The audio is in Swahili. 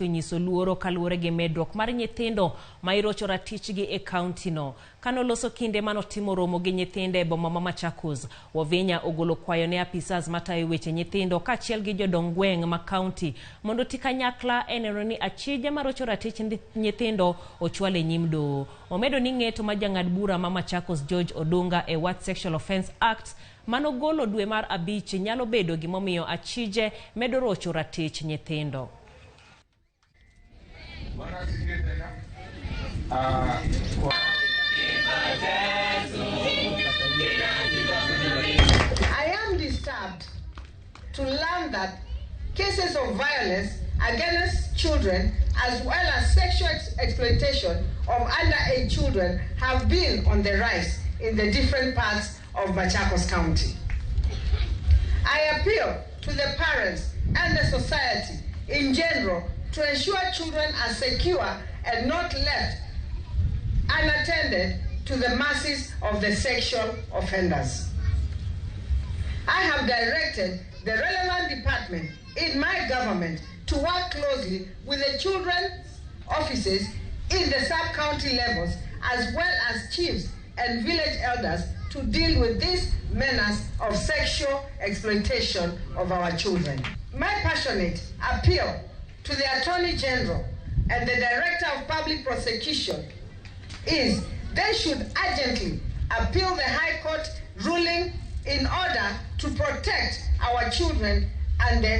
onyiso luoro kaluwore gi medruok mar nyithindo ma irocho ratichgi e kaunti no. Kano loso kinde manotimo romo gi nyithindo e boma ma Machakos, Wavinya ogolo kwayo ne apisas matayo weche nyithindo kaachiel gi jodong gweng' ma kaunti mondo ti kanyakla e neno ni achije marocho ratich nyithindo ochwal e nyim doho. Omedo ni ng'eto ma jang'ad bura ma Machakos George Odunga e What Sexual Offence Act manogolo dwe mar abich nyalo bedo gimomiyo achije medo rocho ratich nyithindo. I am disturbed to learn that cases of violence against children as well as sexual exploitation of underage children have been on the rise in the different parts of Machakos County. I appeal to the parents and the society in general to ensure children are secure and not left unattended to the masses of the sexual offenders. I have directed the relevant department in my government to work closely with the children's offices in the sub-county levels as well as chiefs and village elders to deal with this menace of sexual exploitation of our children. My passionate appeal to the Attorney General and the Director of Public Prosecution is they should urgently appeal the High Court ruling in order to protect our children and their